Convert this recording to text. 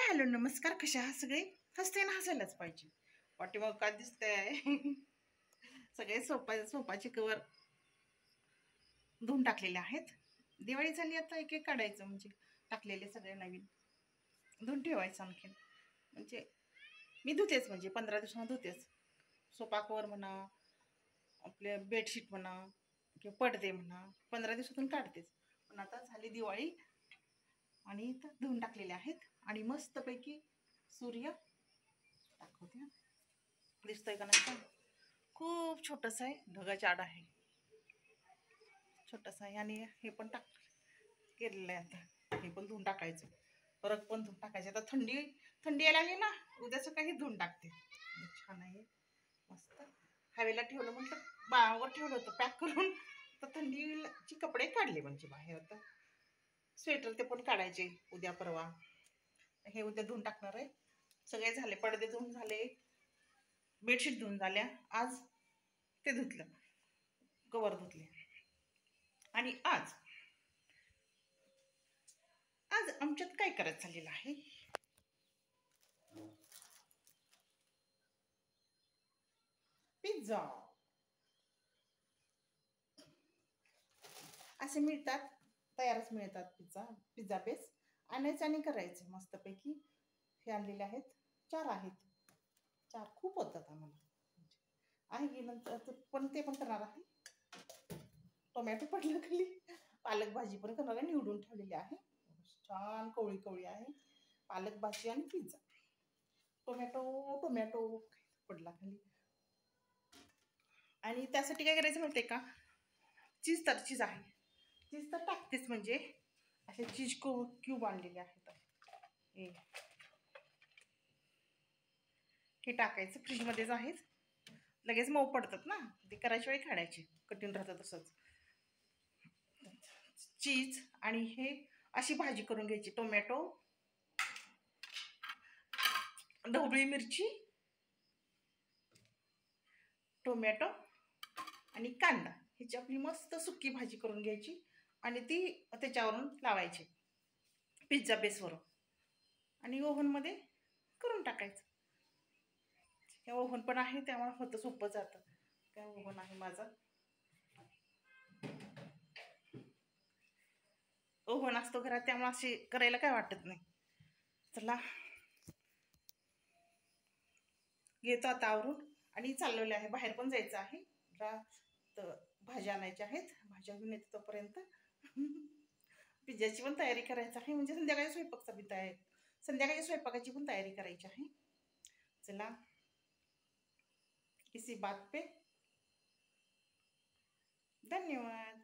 Hi hello नमस्कार. कशा आहात सगळे? हसते ना, हसायलाच पाहिजे. पाठीमाग काय दिसतंय? सगळे सोपाचे कवर धुवून टाकलेले आहेत. दिवाळी झाली, आता एक एक काढायचं, म्हणजे टाकलेले सगळे नवीन धुवून ठेवायचं. आणखीन म्हणजे मी धुतेच, म्हणजे 15 दिवसांना धुतेच. सोफा कवर म्हणा, आपले बेडशीट म्हणा किंवा पडदे म्हणा, 15 दिवसातून काढतेच. पण आता झाली दिवाळी आणि इथं धुवून टाकलेले आहेत. आणि मस्तपैकी सूर्य दाखवते, दिसतोय का नाही? खूप छोटस आहे, ढगाच्या आड आहे, छोटस आहे. आणि हे पण केलेलं आहे. आता हे पण धुवून टाकायचं, परत पण धुवून टाकायचं. आता थंडी थंडी यायला लागली ना, उद्या सकाळी धुवून टाकते. छान आहे, मस्त. हवेला ठेवलं, म्हटलं बाळावर ठेवलं होतं पॅक करून, तर थंडीचे कपडे काढले, म्हणजे बाहेर. आता स्वेटर ते पण काढायचे उद्या परवा. हे उद्या धुवून टाकणार आहे. सगळे झाले, पडदे धुवून झाले, बेडशीट धुवून झाल्या. आज ते धुतलं, कवर धुतले. आणि आज आज आमच्यात काय करायचं चाललेलं आहे? पिझ्झा. असे मिळतात, तयारच मिळतात. पिझ्झा बेस आणायचं आणि करायचं मस्तपैकी. हे आणलेले आहेत, 4 आहेत. 4 खूप होतात आम्हाला, आहे की. नंतर पण ते पण करणार आहे. टोमॅटो पडलं खाली, पालक भाजी पण करणार आहे, निवडून ठेवलेली आहे. छान कवळी कवळी आहे पालक भाजी आणि पिझ्झा. टोमॅटो टोमॅटो पडला खाली. आणि त्यासाठी काय करायचं माहिती आहे का? चीज आहे, चीज तर टाकतेच. म्हणजे असे चीज क्यूब आणलेले आहेत. हे टाकायचं, फ्रीजमध्येच आहेत. लगेच मऊ पडतात ना, ते करायच्या वेळी काढायचे, कठीण राहतं तसंच. चीज आणि हे अशी भाजी करून घ्यायची. टोमॅटो, ढोबळी मिरची, टोमॅटो आणि कांदा, ह्याची आपली मस्त सुकी भाजी करून घ्यायची. आणि ती त्याच्यावरून लावायची पिझ्झा बेसवरून, आणि ओव्हनमध्ये करून टाकायचं. हे ओव्हन पण आहे, त्यामुळे होतं, सोपं जातं. काय ओव्हन आहे माझा, ओव्हन असतो घरात, त्यामुळे असे करायला काय वाटत नाही. चला घेतो आता आवरून, आणि चाललेलं आहे, बाहेर पण जायचं आहे. तर भाज्या आणायच्या आहेत, भाज्या घेऊन येते तोपर्यंत. पिझ्झाची पण तयारी करायची आहे, म्हणजे संध्याकाळच्या स्वयंपाकाची पण तयारी करायची आहे. चला, इसी बात पे धन्यवाद.